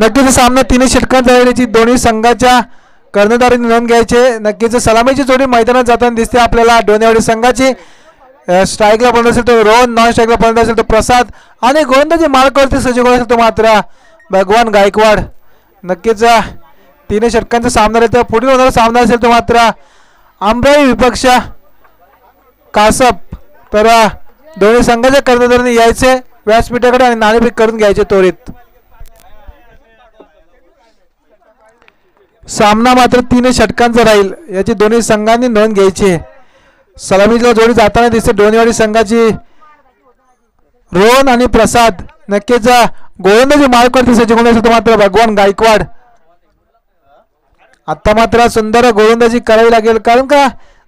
नक्कीच सामना 3 षटकांचा याची दोन्ही संघाच्या कर्णधारांनी नोंद घ्यायचे. नक्कीच सलामीची जोडी मैदानात जाताना दिसते आपल्याला. डोनेवाडी संघाची स्ट्राईकला पडत असेल तो रोहन, नॉन स्ट्राईकला पडत असेल तो प्रसाद आणि गोलंदाजी मार्कवरती सज्ज असेल तो मात्र भगवान गायकवाड. नक्कीच 3 षटकांचा सामना राहील. पुढील होणारा सामना असेल तो मात्र आंबराई विपक्ष कासप. तर दोन्ही संघाच्या कर्णधारांनी यायचे व्यासपीठाकडे आणि नाणेफेक करून घ्यायचे त्वरित. सामना मात्र 3 षटकांचा राहील याची दोन्ही संघांनी नोंद घ्यायची. सलामीला जोडी जाताना दिसते डोनेवाडी संघाची रोहन आणि प्रसाद. नक्कीच गोलंदाजी मार्कवरती सज्ज असेल तो मात्र भगवान गायकवाड. आता मात्र सुंदर गोलंदाजी करावी लागेल कारण का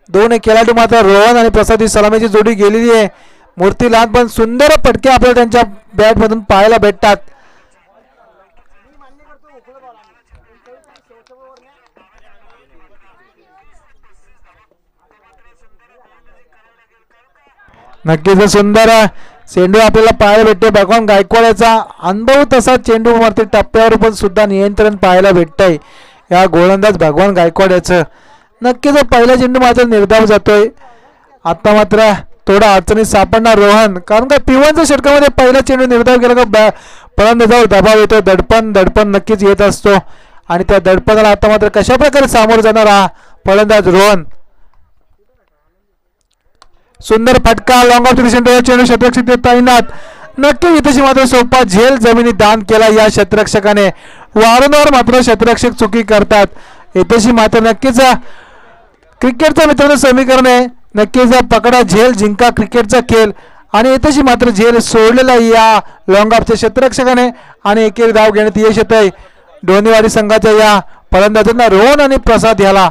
दोन खेळाडू मात्र रोहन आणि प्रसाद ही सलामीची जोडी गेलेली आहे. मूर्ती लहान पण सुंदर पटके आपल्याला त्यांच्या बॅट मधून पाहायला भेटतात. नक्कीच सुंदर चेंडू आपल्याला पाहायला भेटते. भगवान गायकवाड याचा अनुभव तसा चेंडू मारते टप्प्यावर पण सुद्धा नियंत्रण पाहायला भेटतंय या गोलंदाज भगवान गायकवाड याचं. नक्कीच पहिला चेंडू मात्र निर्धाव जातोय. आता मात्र थोडा अडचणीत सापडणार रोहन कारण का P1च्या षटकामध्ये पहिला चेंडू निर्धाव केला का फलंदाजावर दबाव येतो. दडपण नक्कीच येत असतो आणि त्या दडपणाला आता मात्र कशा प्रकारे सामोरं जाणार हा फलंदाज रोहन. सुंदर फटका लॉंग ऑफ सेंटर चेंडू क्षेत्ररक्षक तैनात. नक्की इथेशी मात्र सोपा झेल जमिनी दान केला या क्षेत्ररक्षकाने. वारंवार मात्र क्षेत्ररक्षक चुकी करतात. इथेशी मात्र नक्कीच क्रिकेटचं मित्रांनो समीकरण आहे. नक्कीच पकडा झेल जिंका क्रिकेटचा खेळ आणि इथेशी मात्र झेल सोडलेला या लॉंग ऑफच्या क्षेत्ररक्षकाने आणि एक धाव घेण्यात यश येत आहे डोनेवाडी संघाच्या या फलंदाजांना रोहन आणि प्रसाद याला.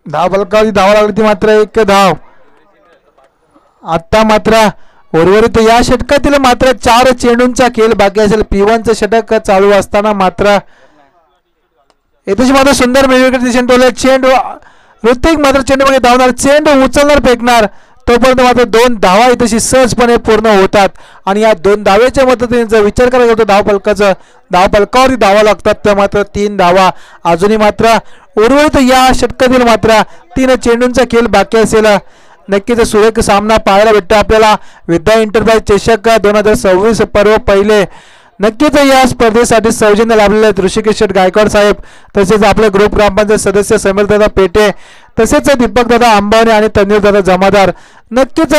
धाव फलकावरती धावा लागली ती मात्र 1 धाव. आता मात्र उर्वरित या षटकातील मात्र 4 चेंडूंचा खेळ बाकी असेल. P1चं षटक चालू असताना मात्र येथे मात्र सुंदर मेळवीकर दिशेने टोले चेंडू ऋतिक मात्र चेंडू मध्ये धावणार चेंडू उचलणार फेकणार तोपर्यंत मात्र 2 धावा इथेशी सहजपणे पूर्ण होतात आणि या 2 धावेच्या मदतीने जर विचार करायला गेलो धाव फलकावरती धावा लागतात तर मात्र 3 धावा. अजूनही मात्र उर्वरित या षटकातील मात्र 3 चेंडूंचा खेळ बाकी असेल. नक्कीच सुरेख सामना पाहायला भेटतो आपल्याला. विद्या एंटरप्राइज चषक 2026 पर्व पहिले. नक्कीच या स्पर्धेसाठी सौजन्य लाभलेले आहेत ऋषिकेश शेठ गायकवाड साहेब तसेच आपले ग्रुप ग्रामपंचायत सदस्य समीर दादा पेटे तसेच दीपक दादा अंबावणे आणि तन्वीर दादा जमादार. नक्कीच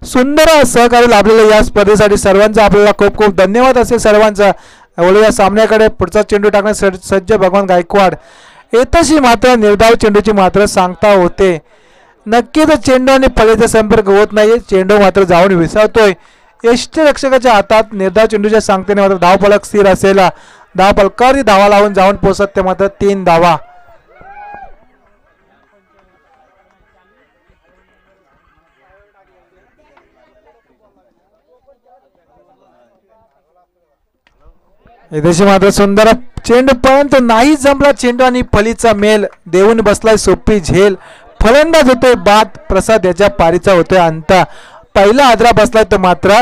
सुंदर सहकार्य लाभलेले या स्पर्धेसाठी सर्वांचा आपल्याला खूप खूप धन्यवाद असेल सर्वांचा. एवढे या सामन्याकडे पुढचा चेंडू टाकण्यास सज्ज भगवान गायकवाड. येतशी मात्र निर्धाव चेंडूची मात्र सांगता होते. नक्कीच चेंडू आणि फळीचा संपर्क होत नाही. चेंडू मात्र जाऊन विसावतोय यष्टीरक्षकाच्या हातात. निर्धाव चेंडूच्या सांगतेने मात्र धाव फलक स्थिर असेल. धाव फलकावरती धावा लावून जाऊन पोहोचत ते मात्र 3 धावा. इथेशी मात्र सुंदर चेंडू पर्यंत नाही जमला. चेंडू आणि फलीचा मेल देऊन बसलाय सोपी झेल. फलंदाज होतोय बाद. प्रसाद याच्या पारीचा होतोय अंत. पहिला आदरा बसलाय तर मात्र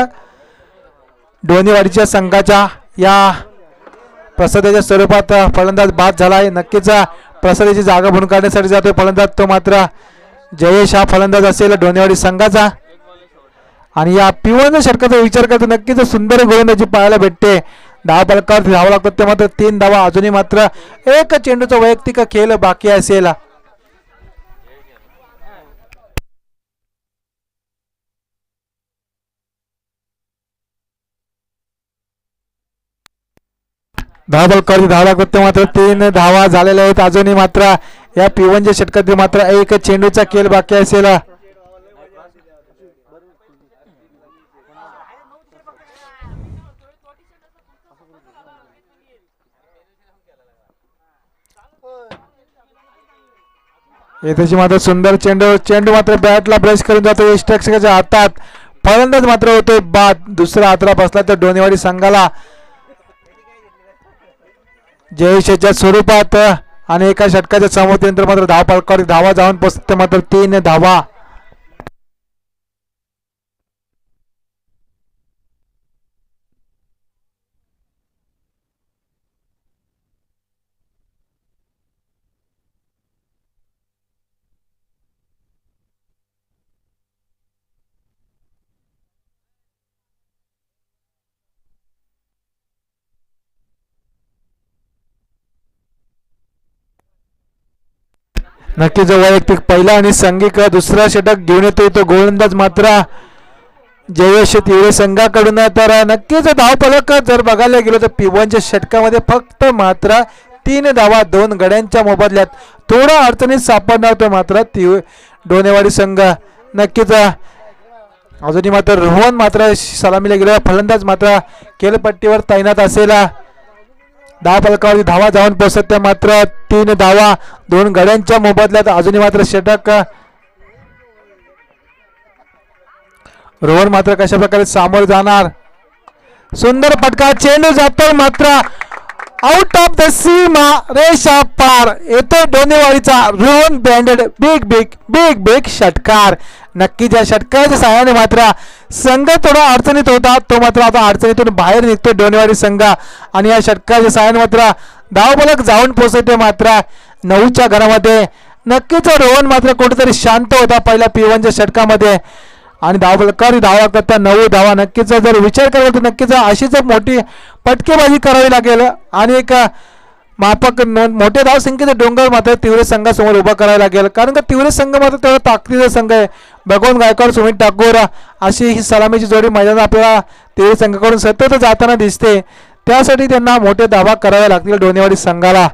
डोनेवाडीच्या संघाच्या या प्रसादाच्या स्वरूपात फलंदाज बाद झालाय. नक्कीच प्रसादाची जागा भरून काढण्यासाठी जातोय फलंदाज तो मात्र जयेश हा फलंदाज असेल डोनेवाडी संघाचा. आणि या P1 षटकाचा विचार करतो नक्कीच सुंदर गोलंदाजी पाहायला भेटते. धाव फलकावर धावा लागतात ते मात्र 3 धावा. अजूनही मात्र 1 चेंडूचा वैयक्तिक खेळ बाकी असेल. धाव फलकावरती धावा लागतात ते मात्र 3 धावा झालेल्या आहेत. अजूनही मात्र या P1च्या षटकात मात्र 1 चेंडूचा खेळ बाकी असेल. येथेची मात्र सुंदर चेंडू मात्र बॅटला ब्रश करून जातो यष्टीरक्षकाच्या हातात. फलंदाज मात्र होतोय बाद. दुसरा आदरा बसला तर डोनेवाडी संघाला जयेशच्या स्वरूपात आणि एका षटकाच्या समोर मात्र धाव फलकावर धावा जाऊन पोहोचते मात्र 3 धावा. नक्कीच वैयक्तिक पहिला आणि संघिक दुसरा षटक घेऊन येतो तो गोलंदाज मात्र जयेश तिवरे संघाकडून. तर नक्कीच धावफलक जर बघायला गेलो तर P1च्या षटकामध्ये फक्त मात्र 3 धावा 2 गड्यांच्या मोबदल्यात थोडा अडचणीत सापडणार तो मात्र डोनेवाडी संघ. नक्कीच अजूनही मात्र रोहन मात्र सलामीला गेलेला फलंदाज मात्र खेळपट्टीवर तैनात असेल. धावफलकावरती धावा जाऊन पोहोचत त्या मात्र 3 धावा 2 गड्यांच्या मोबदल्यात अजूनही मात्र षटक. रोहन मात्र कशा प्रकारे सामोर जाणार. सुंदर फटका चेंडू जातो मात्र आउट ऑफ द सीमा रेषा पार येतो डोनेवाडीचा Rohan branded big big big big षटकार. नक्कीच या षटकाच्या सहाय्याने मात्र संघ थोडा अडचणीत होता तो मात्र आता अडचणीतून बाहेर निघतो डोनेवाडी संघ. आणि या षटकाच्या सहाय्याने मात्र धावफलक जाऊन पोहोचते मात्र 9च्या घरामध्ये. नक्कीच रोहन मात्र कुठेतरी शांत होता पहिल्या P1च्या षटकामध्ये आणि धावफलकावर धावा करता 9 धावा. नक्कीच जर विचार केला तर नक्कीच अशीच मोठी पटकेबाजी करावी लागेल आणि एक माफक मोठे धावसंख्येचे डोंगर मात्र तिवरे संघासमोर उभा करावा लागेल. कारण का तिवरे संघ मात्र तेवढा ताकदीचा संघ आहे. भगवान गायकवाड सुमित ठाकूर अशी ही सलामीची जोडी मैदानात आपल्याला तिवरे संघाकडून सतत जाताना दिसते. त्यासाठी त्यांना मोठे धावा कराव्या लागतील डोनेवाडी संघाला.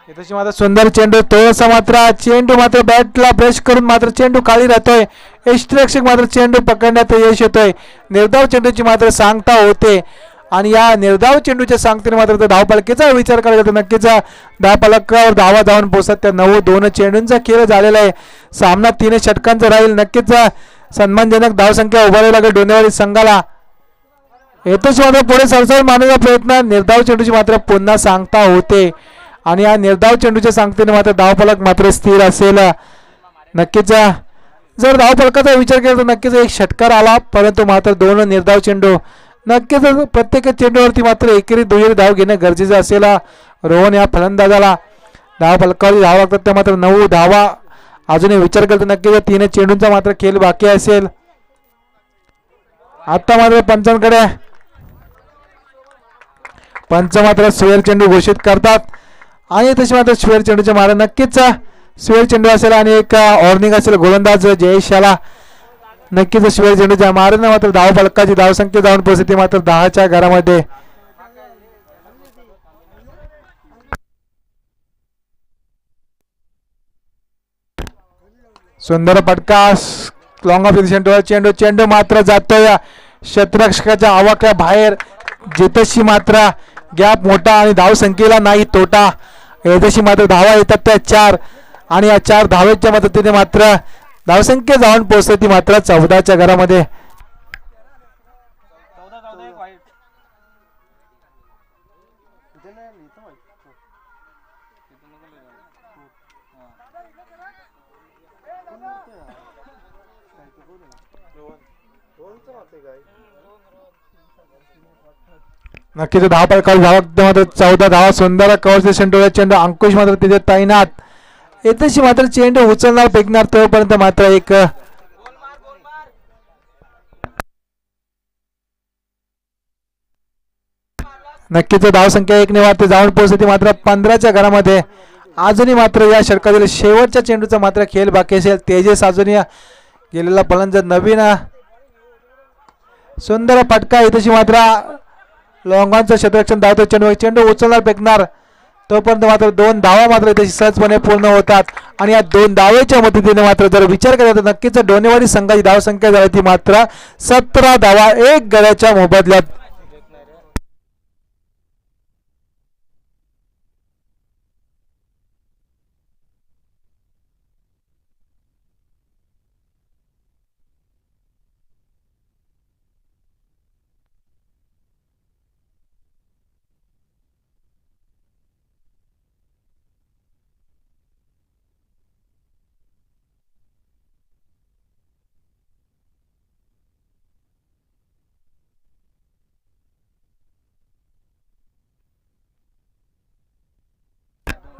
तशी मात्र सुंदर चेंडू थोडासा मात्र चेंडू मात्र बॅटला ब्रश करून मात्र चेंडू खाली राहतोय. यष्टीरक्षक मात्र चेंडू पकडण्यात यश येतोय. निर्धाव चेंडूची मात्र सांगता होते आणि या निर्धाव चेंडूच्या सांगतेने मात्र धावफलकाचा विचार करायला जातो. नक्कीच धावफलकावर धावा जाऊन पोहोचत त्या 9-2 चेंडूंचा खेळ झालेला आहे. सामना 3 षटकांचा राहील. नक्कीच सन्मानजनक धावसंख्या उभारावी लागेल डोनेवाडी संघाला. येतोच मात्र पुढे सरसर मारण्याचा प्रयत्न निर्धाव चेंडूची मात्र पुन्हा सांगता होते आणि या निर्धाव चेंडूच्या सांगतेने मात्र धावफलक मात्र स्थिर असेल. नक्कीच जर धावफलकाचा विचार केला तर नक्कीच एक षटकार आला परंतु मात्र 2 निर्धाव चेंडू. नक्कीच प्रत्येक चेंडूवरती मात्र एकेरी दुहेरी धाव घेणे गरजेचे असेल. रोहन या फलंदाजाला धावफलकावरती धावा लागतात त्या मात्र 9 धावा. अजूनही विचार केला तर नक्कीच 3 चेंडूंचा मात्र खेळ बाकी असेल. आता मात्र पंचांकडे पंच मात्र स्वेर चेंडू घोषित करतात आणि तशी मात्र स्वेर चेंडूच्या मारे नक्कीच स्वेर चेंडू असेल आणि एक ऑर्निंग असेल गोलंदाज जयेश याला. नक्कीच स्वेर चेंडूच्या मारेने मात्र धावफलकाची धावसंख्या जाऊन पोहोचते मात्र 10च्या घरामध्ये. सुंदर फटका लॉंग ऑफ चेंडू चेंडू मात्र जातोय क्षेत्ररक्षकाच्या आवाक्या बाहेर. जितशी मात्र गॅप मोठा आणि धावसंख्येला नाही तोटा. येतशी मात्र धावा येतात त्या 4 आणि या 4 धावेच्या मदतीने मात्र धावसंख्या जाऊन पोहोचते मात्र 14च्या घरामध्ये. नक्कीच धावफलकावर धावा मात्र 14 धावा. सुंदर कव्हर चेंडू चेंडू अंकुश मात्र तिथे तैनात. येथेशी मात्र चेंडू उचलणार फेकणार तोपर्यंत मात्र एक नक्कीच धावसंख्या 1 ने वाढते जाऊन पोहोचते मात्र 15च्या घरामध्ये. अजूनही मात्र या षटकातील शेवटच्या चेंडूचा मात्र खेळ बाकी असेल. तेजस अजूनही गेलेला फलंदाज नवीन सुंदर फटका. येथेशी मात्र लॉंगांचं क्षेत्ररक्षण धावतो चेंडू चेंडू उचलणार फेकणार तोपर्यंत मात्र 2 धावा मात्र इथे सहजपणे पूर्ण होतात आणि या 2 धावेच्या मदतीने मात्र जर विचार केला तर नक्कीच डोनेवाडी संघाची धावसंख्या झाली ती मात्र 17 धावा 1 गड्याच्या मोबदल्यात.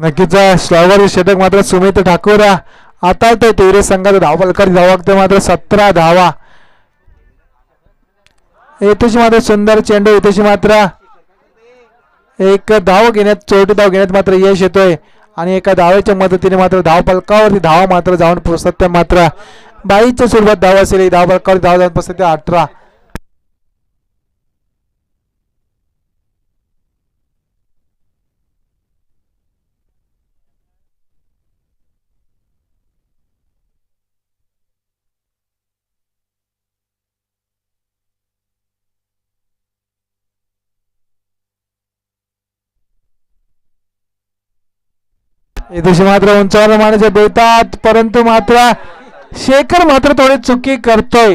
नक्कीच स्लॉवर षटक मात्र सुमित ठाकूर आता तो तिवरे संघाचा धावफलकाची धावा मात्र 17 धावा. येथेशी मात्र सुंदर चेंडू येथेशी मात्र एक धाव घेण्यात, चोरटी धाव घेण्यात मात्र यश येतोय आणि एका धावेच्या मदतीने मात्र धाव फलकावरती धावा मात्र जाऊन पोहोचतात त्या मात्र 22च्या स्वरूपात धाव असेल. धाव फलकावर धाव जाऊन पोहोचतात त्या 18. इथे मात्र उंचावर मारण्याचे बेतात, परंतु मात्र शेखर मात्र थोडी चुकी करतोय.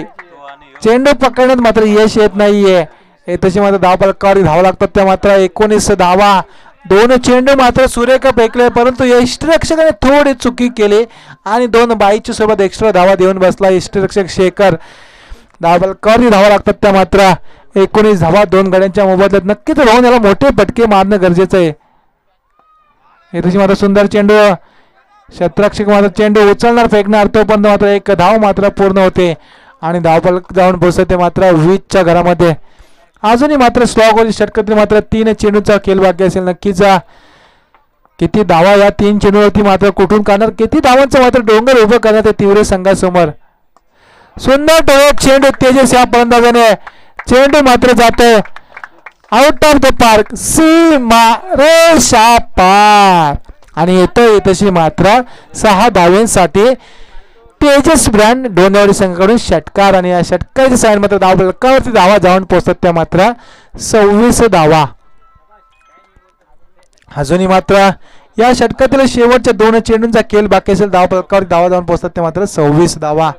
चेंडू पकडण्यात मात्र यश येत नाहीये. तशी मात्र धाव फलकावर धाव लागतात त्या मात्र 19 धावा. दोन चेंडू मात्र सुरेख फेकले, परंतु यष्टीरक्षकाने थोडी चुकी केली आणि 22च्या सोबत एक्स्ट्रा धावा देऊन बसला यष्टीरक्षक शेखर. धाव फलकावर धावा लागतात त्या मात्र 19 धावा 2 गड्यांच्या मोबदल्यात. नक्कीच राहून याला मोठे फटके मारणं गरजेचं आहे. तशी मात्र सुंदर चेंडू, क्षेत्ररक्षक मात्र चेंडू उचलणार फेकणार, तोपर्यंत मात्र एक धाव मात्र पूर्ण होते आणि धावफलक जाऊन पोहोचते मात्र 20च्या घरामध्ये. अजूनही मात्र स्लॉग षटकातील मात्र 3 चेंडूचा खेळ बाकी असेल. नक्कीच किती धावा या 3 चेंडूवरती मात्र कुठून काढणार, किती धावांचं मात्र डोंगर उभं करण्यात तीव्र संघासमोर. सुंदर टोळक चेंडू तेजस या फलंदाजाने, चेंडू मात्र जातोय आउट ऑफ द पार्क, सीमा रेषा पार आणि येतोय तशी मात्र 6 धावांसाठी तेजस ब्रँड डोंबिवली संघाकडून षटकार आणि या षटकाची साईड मात्र धाव फलकावरती धावा जाऊन पोहोचतात त्या मात्र 26 धावा. अजूनही मात्र या षटकातील शेवटच्या 2 चेंडूंचा खेळ बाकी असेल. धाव फलकावरती धावा जाऊन पोहोचतात त्या मात्र 26 धावा.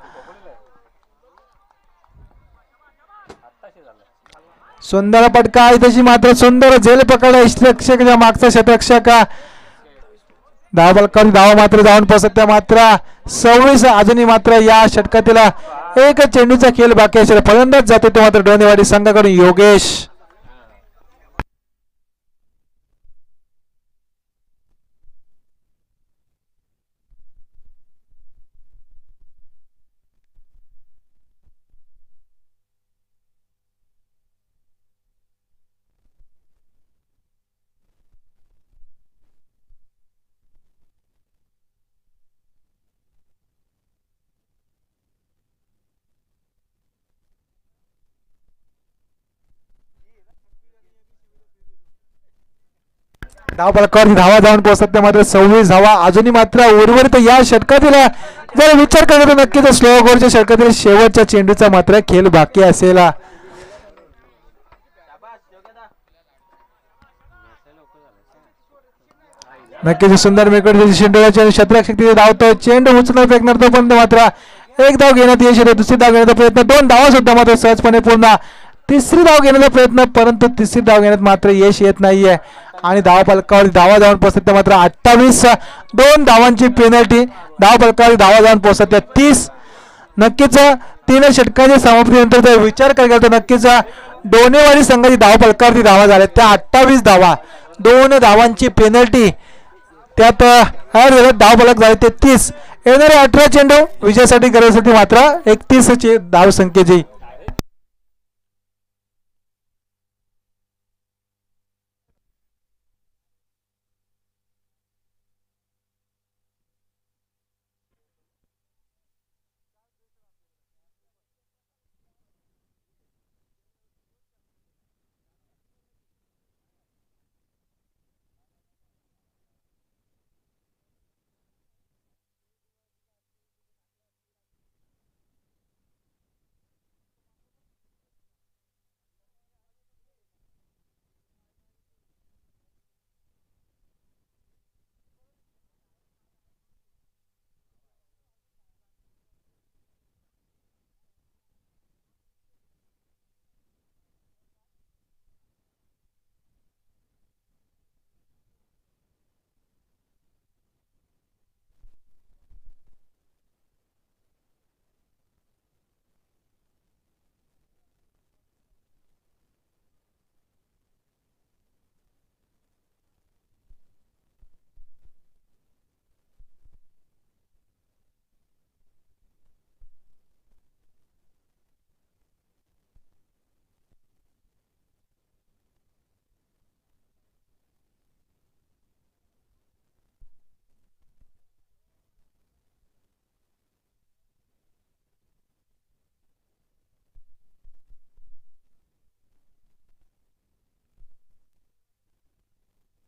सुंदर पटका तशी मात्र सुंदर झेल पकडला यष्टीरक्षकाच्या मागचा षटरक्षक. धाव फलकावरती धावा मात्र जाऊन पोहोचतात त्या मात्र 26. अजूनही मात्र या षटकातील एक चेंडूचा खेळ बाकी असेल. फलंदाज जातो तो मात्र डोनेवाडी संघाकडून योगेश. धाव फलकावरती धावा जाऊन पोहोचतात त्या मात्र 26 धावा. अजूनही मात्र उर्वरित या षटकातील जर विचार केला तर नक्कीच स्लो ओव्हरच्या षटकातील शेवटच्या चेंडूचा मात्र खेळ बाकी असेल. नक्कीच सुंदर मेकडे चेंडूच्या क्षेत्ररक्षक धावतोय, चेंडू उचलून फेकणार तोपर्यंत मात्र एक धाव घेण्यात यश येते. दुसरी धाव घेण्याचा प्रयत्न, 2 धावा सुद्धा मात्र सहजपणे पूर्ण. तिसरी धाव घेण्याचा प्रयत्न, परंतु तिसरी धाव घेण्यात मात्र यश येत नाहीये आणि धाव फलकावर धावा जाऊन पोहोचतात मात्र 28. 2 धावांची पेनल्टी. धाव फलकावर धावा जाऊन पोहोचतात 30. नक्कीच 3 षटकांच्या समाप्तीनंतर जर विचार करायला तर नक्कीच डोनेवाडी संघाची धाव फलकावरती धावा झाल्या त्या 28 धावा. 2 धावांची पेनल्टी, त्यात धाव फलक झाले ते 30. येणारे 18 चेंडू विजयासाठी गरजेसाठी मात्र 31 ची धाव संख्येची.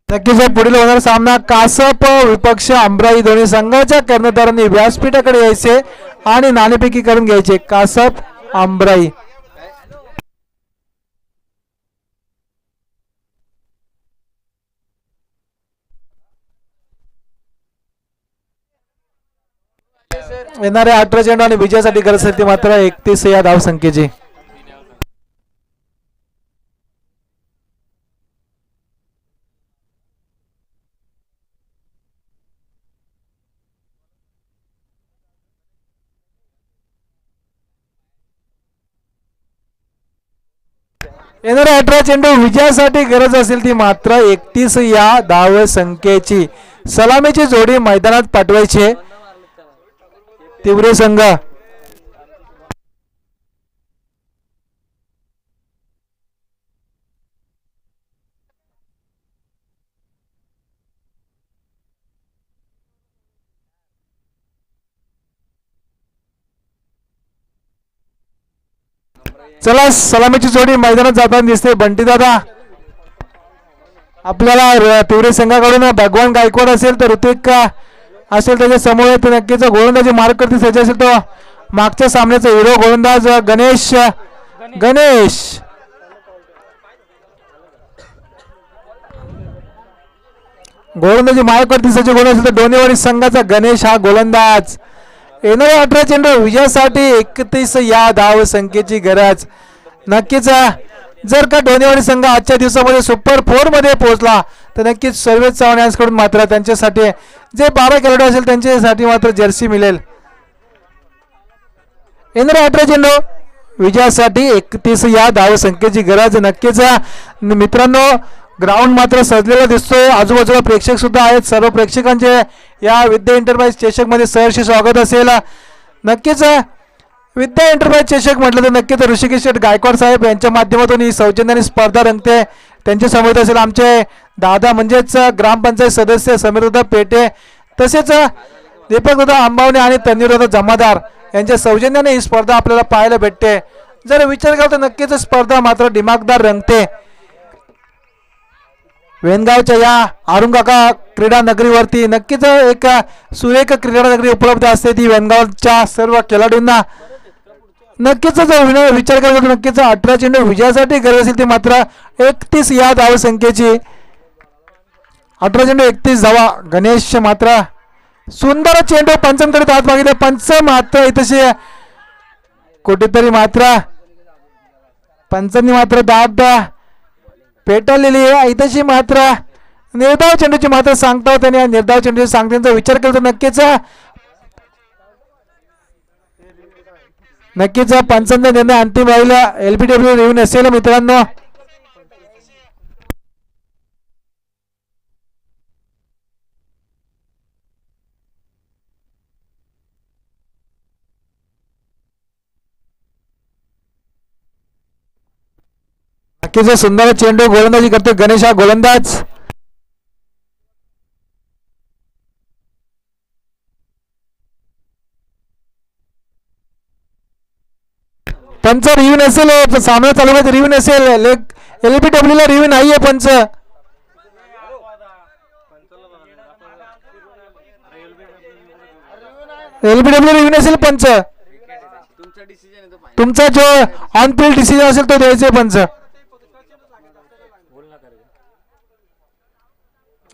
नक्कीच पुढील होणारा सामना कासप विपक्ष अमराई दोन्ही संघाच्या कर्णधारांनी व्यासपीठाकडे यायचे आणि नाणेफेकी करून घ्यायचे. कासप अमराई. येणाऱ्या 18 चेंडू आणि विजयासाठी गरज असते मात्र 31 या धावसंख्येची. येणाऱ्या 18 चेंडू विजयासाठी गरज असेल ती मात्र 31 या धावसंख्येची. सलामीची जोडी मैदानात पाठवायची तिवरे संघ. चला सलामीची जोडी मैदानात जाताना दिसते. बंटी दादा आपल्याला तिवरे संघाकडून भगवान गायकवाड असेल तर ऋतिक असेल त्याच्या समोर तर नक्कीच गोलंदाजी मार्क करते सज्ज असेल तो मागच्या सामन्याचा हिरो गोलंदाज गणेश गणेश गोलंदाजी मार्क करते सज्ज गोल असेल तर डोनेवाडी संघाचा गणेश हा गोलंदाज. येणाऱ्या 18 चेंडू विजयासाठी 31 या धाव संख्येची गरज. नक्कीच जर का डोनेवाडी संघ आजच्या दिवसामध्ये सुपर 4 मध्ये पोहोचला तर नक्कीच सर्वेश चव्हाण यांच्याकडून मात्र त्यांच्यासाठी जे 12 खेळाडू असेल त्यांच्यासाठी मात्र जर्सी मिळेल. येणाऱ्या 18 चेंडू विजयासाठी 31 या धाव संख्येची गरज. नक्कीच मित्रांनो ग्राउंड मात्र सजलेला दिसतोय. आजूबाजूला प्रेक्षक सुद्धा आहेत. सर्व प्रेक्षकांचे या विद्या एंटरप्राइज चषक मध्ये सहर्ष स्वागत असेल. नक्कीच विद्या एंटरप्राइज चषक म्हटलं तर नक्कीच ऋषिकेश शेठ गायकवाड साहेब यांच्या माध्यमातून ही सौजन्याने स्पर्धा रंगते. त्यांच्या समोर असेल आमचे दादा म्हणजेच ग्रामपंचायत सदस्य समीरदादा पेटे तसेच दीपकदादा अंबावणे आणि तन्वीरदादा जमादार यांच्या सौजन्याने ही स्पर्धा आपल्याला पाहायला भेटते. जर विचार केला तर नक्कीच स्पर्धा मात्र दिमागदार रंगते. वेनगावच्या या अरुणकाका क्रीडा नगरीवरती नक्कीच एक सुरेख क्रीडा नगरी उपलब्ध असते. ती वेनगावच्या सर्व खेळाडूंना नक्कीच विचार केला तर नक्कीच 18 चेंडू विजयासाठी गरज असेल ती मात्र 31 या धाव संख्येची. 18 चेंडू 31 धावा. गणेश मात्र सुंदर चेंडू पंचांकडे हात मागितले. पंच मात्र इथेशी कुठेतरी मात्र पंचांनी मात्र दाब पेटवलेली आहे. इथेशी मात्र निर्धाव चेंडूची मात्र सांगता होते आणि निर्धाव चेंडूची सांगत्यांचा विचार केला तर नक्कीच पंचांचा निर्णय अंतिम राहील. एलबीडब्ल्यू रिव्ह्यू नसेल मित्रांनो. नक्कीच सुंदर चेंडू गोलंदाजी करतो गणेश हा गोलंदाज. पंच रिव्ह्यू नसेल. सामना चालू आहे रिव्ह्यू नसेल. एलबीडब्ल्यू ला रिव्ह्यू नाहीये. पंच एलबीडब्ल्यू रिव्ह्यू नसेल. पंच तुमचा जो ऑन फील्ड डिसिजन असेल तो द्यायचा पंच.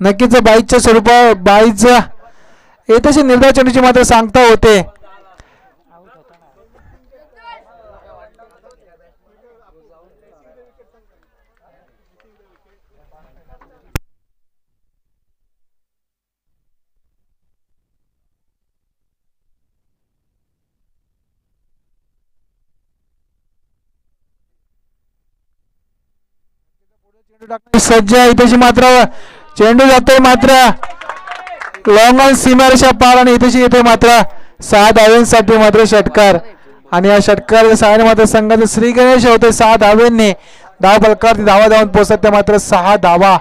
नक्कीच बाईच्या स्वरूपात बाईचा येतेशी निर्धाव चेंडूची मात्र सांगता होते. सज्ज इथेशी मात्र चेंडू जातोय मात्र लॉंग ऑन सीमारेषा पार आणि इथेशी येते मात्र 6 धाव्यांसाठी मात्र षटकार आणि या षटकार सहाय्याने मात्र संघाचे श्री गणेश होते 6 धाव्यांनी. धाव फलकावरती धावा धावून पोहोचत मात्र 6 धावा.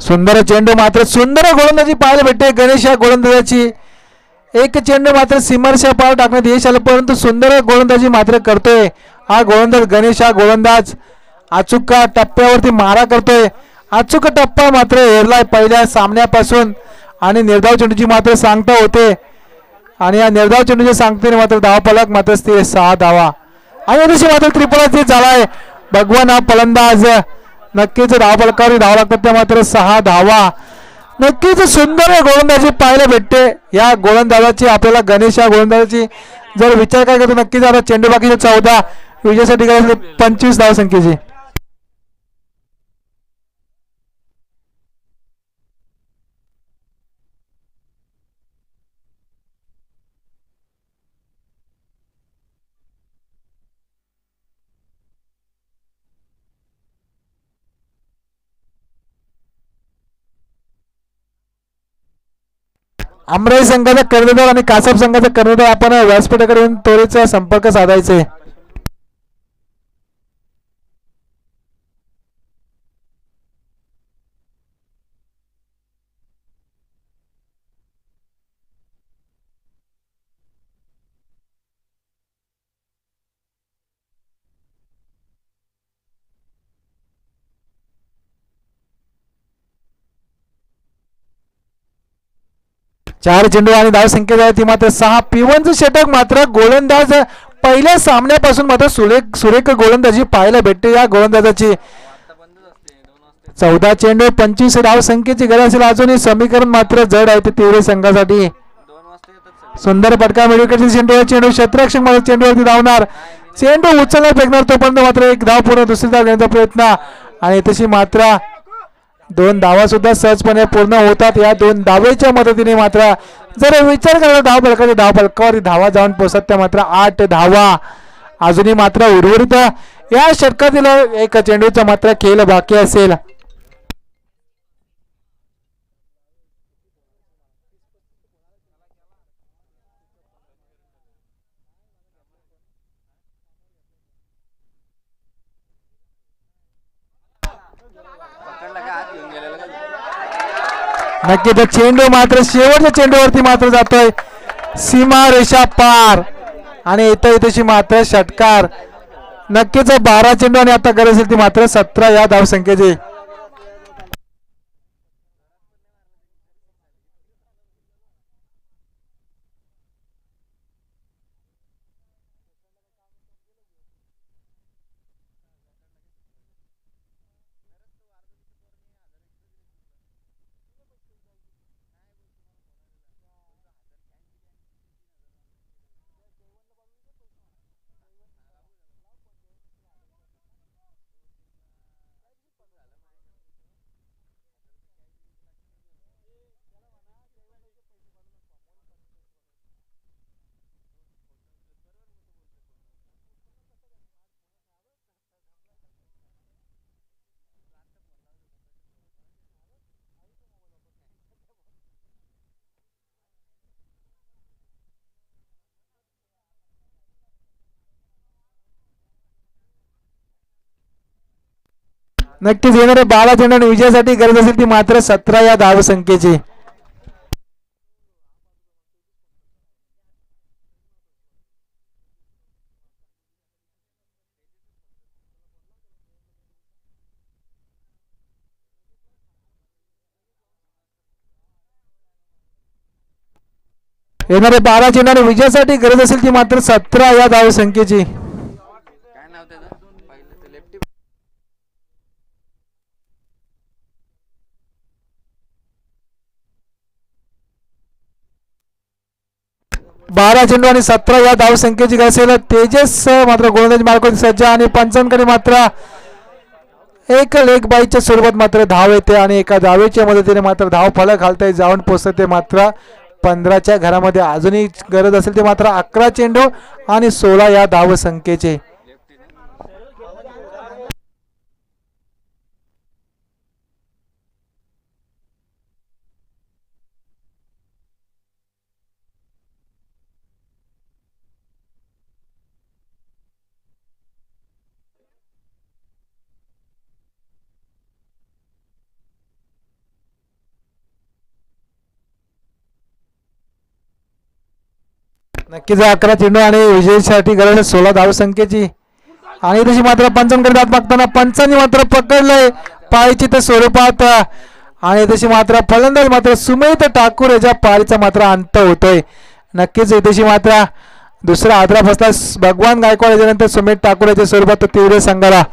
सुंदर चेंडू मात्र सुंदर गोलंदाजी पाहायला भेटते गणेश या गोलंदाजाची. एक चेंडू मात्र सीमारेषा पार टाकण्यात यश आलं परंतु सुंदर गोलंदाजी मात्र करतोय हा गोलंदाज गणेश. हा गोलंदाज अचूक टप्प्यावरती मारा करतोय. अचूक टप्पा मात्र हेरलाय पहिल्या सामन्यापासून आणि निर्धाव चेंडूची मात्र सांगता होते आणि या निर्धाव चेंडूच्या सांगतेने मात्र धावफलक मात्र स्थिर 6 धावा आणि यादिवशी मात्र त्रिपुरा झालाय. भगवान हा फलंदाज नक्कीच धावफलकावर धावा लागतात त्या मात्र 6 धावा. नक्कीच सुंदर गोलंदाजी पाहायला भेटते या गोलंदाजाची आपल्याला. गणेश या गोलंदाजाची जर विचार काय करतो नक्कीच आता चेंडू बाकीचे 14 विजयासाठी 25 धावसंख्येची. अमराई संघाचा कर्णधार आणि कासाब संघाचा कर्णधार आपण व्यासपीठाकडे येऊन त्वरेचा संपर्क साधायचे. चार चेंडू आणि धावसंख्या ती मात्र 6. P1चं षटक मात्र गोलंदाज पहिल्या सामन्यापासून मात्र सुरेख गोलंदाजी पाहायला भेटते या गोलंदाजाची. 14 चेंडू 25 धावसंख्येची गरज असेल. अजूनही समीकरण मात्र जड आहे ते तीव्र संघासाठी. सुंदर फटका मिळविण्याची चेंडू क्षेत्ररक्षक मध्ये चेंडूवरती धावणार. चेंडू उचलला फेकणार तोपर्यंत मात्र एक धाव पूर्ण दुसरी धाव घेण्याचा प्रयत्न आणि तशी मात्र 2 धावा सुद्धा सहजपणे पूर्ण होतात. या 2 धावेच्या मदतीने मात्र जर विचार केला धावफलकावर धावा जाऊन पोहोचतात त्या मात्र 8 धावा. अजूनही मात्र उर्वरित या षटकातील एक चेंडूचा मात्र खेळ बाकी असेल. नक्की तर चेंडू मात्र शेवटच्या चेंडूवरती मात्र जातोय सीमा रेषा पार आणि इथेशी मात्र षटकार. नक्कीच 12 चेंडू आणि आता गरज असेल ती मात्र 17 या धावसंख्येची. नक्कीच येणाऱ्या 12 चेंडू विजयासाठी गरज असेल ती मात्र 17 या धावसंख्येची. येणाऱ्या 12 चेंडू विजयासाठी गरज असेल ती मात्र 17 या धावसंख्येची. 12 चेंडू आणि 17 या धावसंख्येची गरज असेल. तेजस मात्र गोलंदाजी मार्गावर सज्ज आणि पंचांकडे मात्र एक लेग बाईच्या स्वरूपात मात्र धाव येते आणि एका धावेच्या मदतीने मात्र धाव फलक घालता जाऊन पोहोचते मात्र 15च्या घरामध्ये. अजूनही गरज असेल ते मात्र 11 चेंडू आणि 16 या धावसंख्येचे. नक्कीच 11 चेंडू आणि विजयसाठी गरज आहे 16 धावसंख्येची. आणि तशी मात्र पंचांकडे जात मागताना पंचांनी मात्र पकडलंय पाळीची त्या स्वरूपात. आणि तशी मात्र फलंदाज मात्र सुमित ठाकूर याच्या पाळीचा मात्र अंत होतोय. नक्कीच तशी मात्र दुसरा आदरा बसला भगवान गायकवाड याच्यानंतर सुमित ठाकूर याच्या स्वरूपात तीव्र संघाला.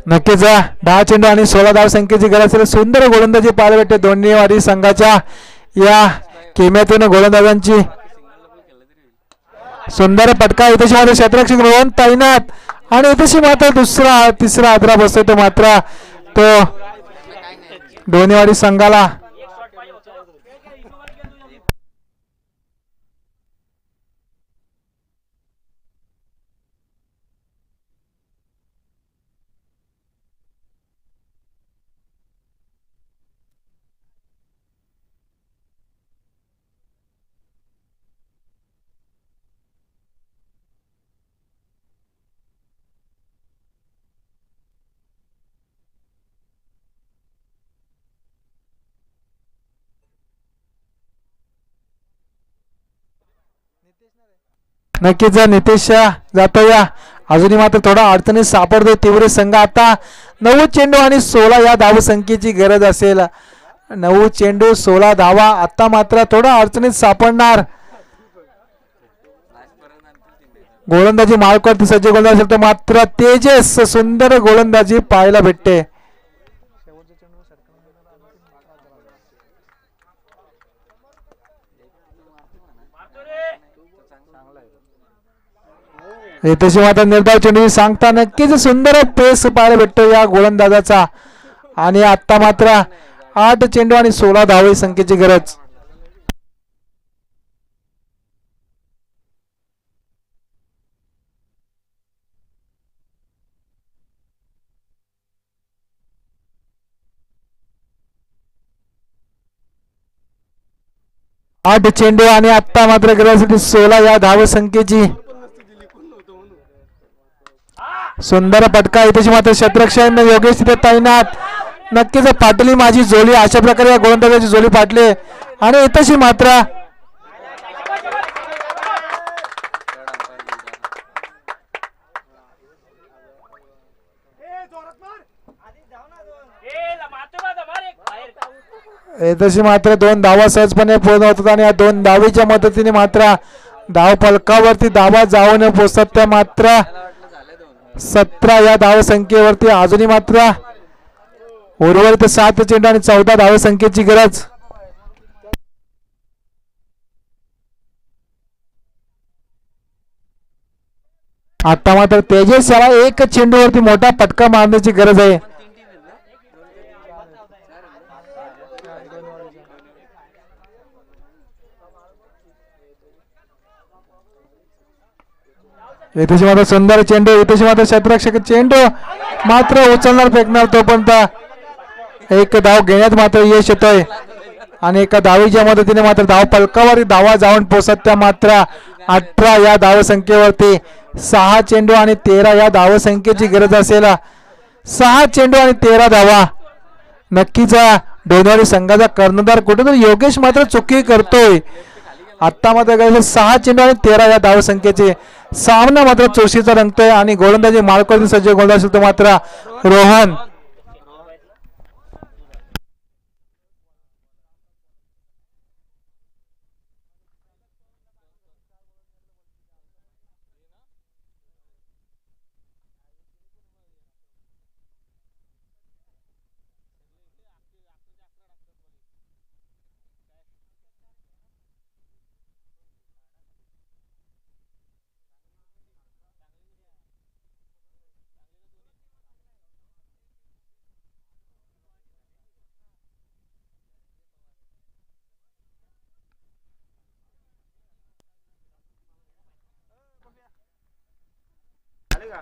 नक्कीच 10 चेंडू आणि 16 धाव संख्येची गरज असेल. सुंदर गोलंदाजी पाहायला भेटते दोन्ही वारी संघाच्या या केम्यातून. गोलंदाजांची सुंदर पटका इथेशी मात्र क्षेत्ररक्षक रोहन तैनात. आणि इथेशी मात्र तिसरा आदरा बसतोय तो मात्र तो दोन्ही वारी संघाला. नक्कीच नितेश जातो या अजूनही मात्र थोडा अडचणीत सापडतोय तीव्र संघ. आता 9 चेंडू आणि 16 या धावसंख्येची गरज असेल. 9 चेंडू 16 धावा. आता मात्र थोडा अडचणीत सापडणार. गोलंदाजी मार्कवरती सज्ज गोलंदाज असेल तर मात्र तेजस सुंदर गोलंदाजी पाहायला भेटते. तशी मात्र निर्धाव चेंडू सांगता नक्कीच सुंदर पेस पाहायला भेटतो या गोलंदाजाचा. आणि आता मात्र 8 चेंडू आणि 16 धावे संख्येची गरज. आठ चेंडू आणि आता मात्र गरज 16 या धाव संख्येची. सुंदर पटका इथे मात्र क्षेत्ररक्षक योगेश तिथे तैनात. नक्कीच फाटली माझी जोली अशा प्रकारे या गोलंदाजाची जोली फाटली. आणि इथेशी मात्र इथेशी मात्र 2 धावा सहजपणे पूर्ण होतात. आणि या 2 धावीच्या मदतीने मात्र धाव फलकावरती धावा जाऊन पोचतात त्या मात्र 17 या धाव संख्येवरती. अजूनही मात्र उर्वरित 7 चेंडू आणि 14 धाव संख्येची गरज. आता मात्र तेजस याला 1 चेंडूवरती मोठा फटका मारण्याची गरज आहे. इथे मात्र सुंदर चेंडू. इथे मात्र क्षेत्ररक्षक चेंडू मात्र उचलणार फेकणार तोपर्यंत 1 धाव घेण्यात मात्र यश येतोय. आणि एका धावीच्या मदतीने मात्र धाव फलकावर धावा जाऊन पोचत त्या मात्र 18 या धाव संख्येवरती. 6 चेंडू आणि 13 या धाव संख्येची गरज असेल. 6 चेंडू आणि 13 धावा. नक्कीच डोंबिवली संघाचा कर्णधार कुठेतरी योगेश मात्र चुकी करतोय. आता मात्र 6 चेंडू आणि 13 या धाव संख्येचे. सामना मात्र चोशीचा रंगतोय. आणि गोलंदाजी मार्कवरती सज्ज गोलंदाज असेल तो मात्र रोहन.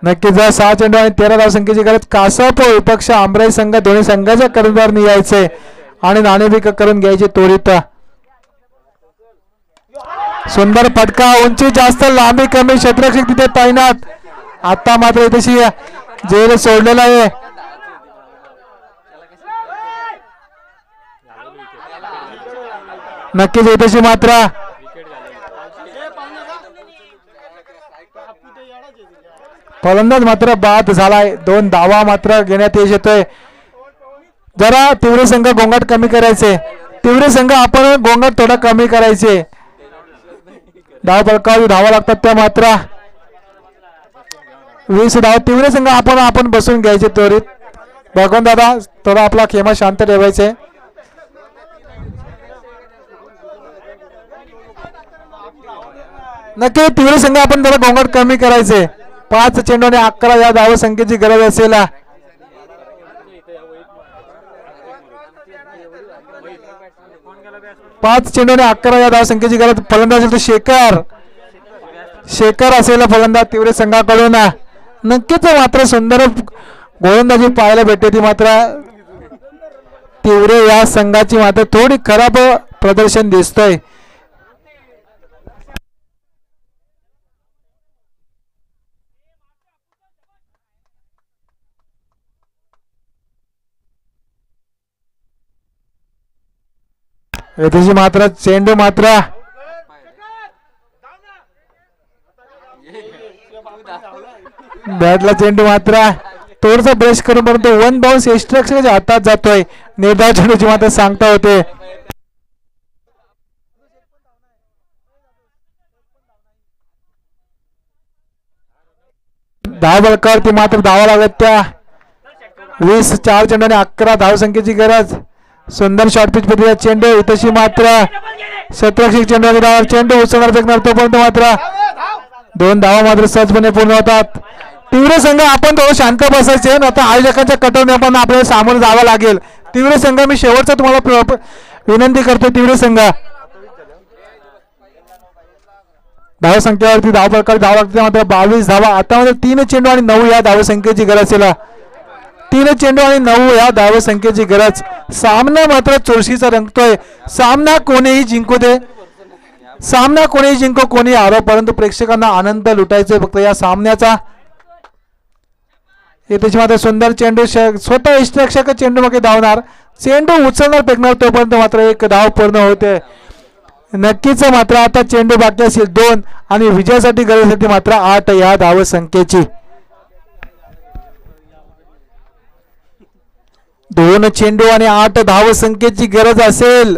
नक्कीच 6 चेंडू आणि 13 धावसंख्येची गरज. कासाप विपक्ष आंबराई संघ दोन्ही संघाच्या कर्णधारांनी यायचे आणि नाणेफेक करून घ्यायचे त्वरित. सुंदर फटका, उंची जास्त लांबी कमी, क्षेत्ररक्षक तिथे तैनात. आता मात्र इथेशी जेल सोडलेला आहे. नक्कीच इथेशी मात्र फलंदाज मात्र बाद झालाय. 2 धावा मात्र घेण्यात यश येतोय. जरा तीव्र संघ गोंगाट कमी करायचे. तीव्र संघ आपण गोंगाट थोडा कमी करायचे. धाव फलकावर धावा लागतात त्या मात्र 20 धाव. तीव्र संघ आपण बसून घ्यायचे त्वरित. बघून दादा थोडा आपला खेमा शांत ठेवायचे. नक्की तीव्र संघ आपण थोडा गोंगाट कमी करायचे. 5 चेंडू आणि 11 या धाव संख्येची गरज असेल. 5 चेंडू आणि 11 या धाव संख्येची गरज. फलंदाज असेल तर शेखर असेल फलंदाज तीव्र संघाकडून. नक्कीच मात्र सुंदर गोलंदाजी पाहायला भेटते. ती मात्र तीव्र या संघाची मात्र थोडी खराब प्रदर्शन दिसतंय. येथेची मात्र चेंडू मात्र बॅटला चेंडू मात्र थोडसा ब्रश करून परंतु 1 बाउन्स एक्स्ट्राच्या हातात जातोय. निर्धाव चेंडूची मात्र सांगता होते. धाव बळकावरती मात्र धावा लागत त्या 20 4 चेंडू आणि 11 धाव संख्येची गरज. सुंदर शॉर्ट पिच मध्ये चेंडू. इथेशी मात्र क्षेत्ररक्षक चेंडू आणि धावा. चेंडू उचलणार फेकणार तोपर्यंत मात्र 2 धावा मात्र सहजपणे पूर्ण होतात. तीव्र संघ आपण थोडं शांत बसायचे. आता आयोजकांच्या कटवण्या पण आपल्याला सामोरं जावं लागेल. तीव्र संघ मी शेवटचा तुम्हाला विनंती करतो. तीव्र संघ धाव संख्येवरती धाव प्रकार धाव लागते मात्र 22 धावा. आता मात्र 3 चेंडू आणि 9 या धाव संख्येची गरज असेल. 3 चेंडू आणि 9 या धाव संख्येची गरज. सामना मात्र चुरशीचा रंगतोय. सामना कोणीही जिंकू दे, सामना कोणीही जिंको कोणी हारो, परंतु प्रेक्षकांना आनंद लुटायचा फक्त या सामन्याचा. त्याची मात्र सुंदर चेंडू स्वतः यष्टरक्षक चेंडू मागे धावणार. चेंडू उचलणार फेकणार तोपर्यंत मात्र 1 धाव पूर्ण होते. नक्कीच मात्र आता चेंडू बाकी असेल 2 आणि विजयासाठी गरजेसाठी मात्र 8 या धाव संख्येची. 2 चेंडू आणि 8 धाव संख्येची गरज असेल.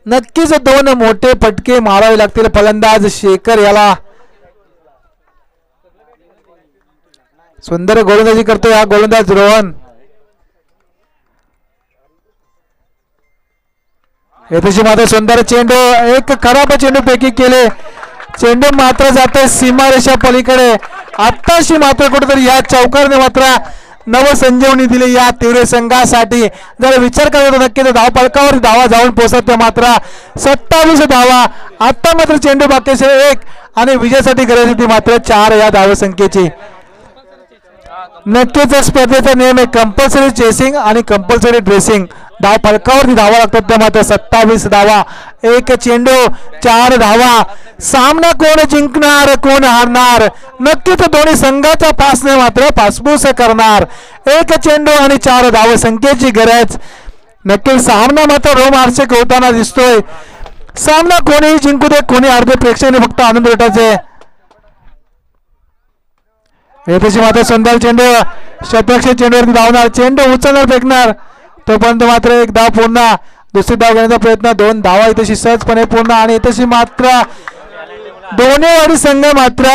नक्कीच 2 मोठे फटके मारावे लागतील फलंदाज शेखर याला. सुंदर गोलंदाजी करतो हा गोलंदाज रोहन. येथेशी मात्र सुंदर चेंडू. एक खराब चेंडू पैकी केले. चेंडू मात्र जाते सीमारेषा पलीकडे. आत्ताशी मात्र कुठेतरी या चौकारने मात्र नवसंजीवनी दिली या तीव्र संघासाठी. जर विचार करतो नक्की धाव फलकावर धावा जाऊन पोहोचत मात्र 27 धावा. आता मात्र चेंडू बाकी 1 आणि विजयासाठी गरज होती मात्र 4 या धाव संख्येची. नक्कीच स्पर्धेचा नियम आहे कंपल्सरी चेसिंग आणि कंपल्सरी ड्रेसिंग. धाव फलकावरती धावा लागतात त्या मात्र 27 धावा. 1 चेंडू 4 धावा. सामना कोण जिंकणार कोण हारणार नक्कीच दोन्ही संघाच्या पासने मात्र पासपूस करणार. 1 चेंडू आणि 4 धाव संख्येची गरज. नक्कीच सामना मात्र रोमहर्षक होताना दिसतोय. सामना कोणीही जिंकू दे कोणी हारदे प्रेक्षकांनी फक्त आनंद लुटायचे. येथेशी मात्र सुंदर चेंडू. क्षेत्ररक्षक चेंडूवरती धावणार. चेंडू उचलणार फेकणार तोपर्यंत मात्र 1 धाव पूर्ण. दुसरी धाव घेण्याचा प्रयत्न. 2 धावा इथेशी सहजपणे पूर्ण आणि इथेशी मात्र दोन्हीवाडी संघ मात्र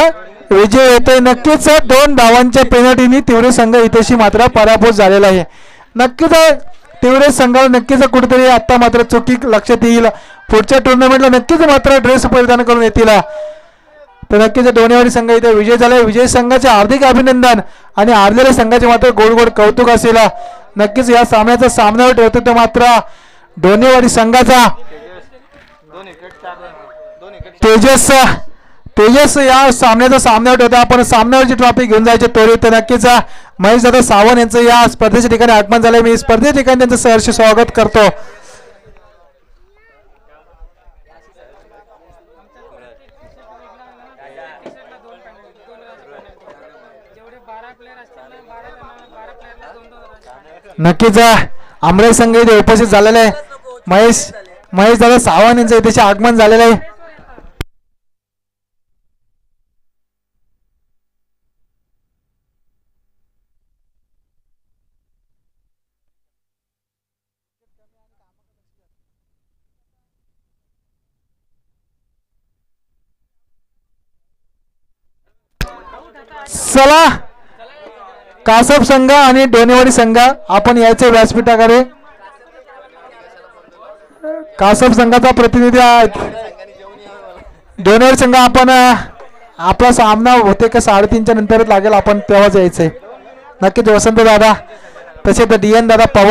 विजय होतोय. नक्कीच 2 धावांच्या पेनल्टीनी तीव्र संघ इथेशी मात्र पराभूत झालेला आहे. नक्कीच तीव्र संघाला नक्कीच कुठेतरी आता मात्र चुकी लक्षात येईल. पुढच्या टुर्नामेंटला नक्कीच मात्र ड्रेस परिधान करून येतील. तर नक्कीच दोन्हीवाडी संघ इथे विजय झाले. विजय संघाचे हार्दिक अभिनंदन आणि हारलेल्या संघाचे मात्र गोड गोड कौतुक असेल. नक्कीच या सामन्याचा सामन्यावर ठेवतो तो मात्र दोन्हीवाडी संघाचा तेजस या सामन्याचा सामन्यावर होता. आपण सामन्यावरची ट्रॉफी घेऊन जायचे त्वरित नक्कीच. महेश दादा सावंत यांचं या स्पर्धेच्या ठिकाणी आगमन झालंय. मी स्पर्धेच्या ठिकाणी त्यांचं सहर्ष स्वागत करतो. नक्कीच आंबळे संघ इथे उपस्थित झालेले आहे. महेश दादा सावंत यांचं इथे आगमन झालेलं आहे. चला कासप संघ आणि डोनेवाडी संघ आपण यायचे व्यासपीठाकडे. कासप संघाचा प्रतिनिधी डोनेवाडी संघ आपण आपला सामना होते का 3:30च्या नंतरच लागेल. आपण तेव्हाच यायचंय. नक्कीच वसंत दादा तसेच DN दादा पवार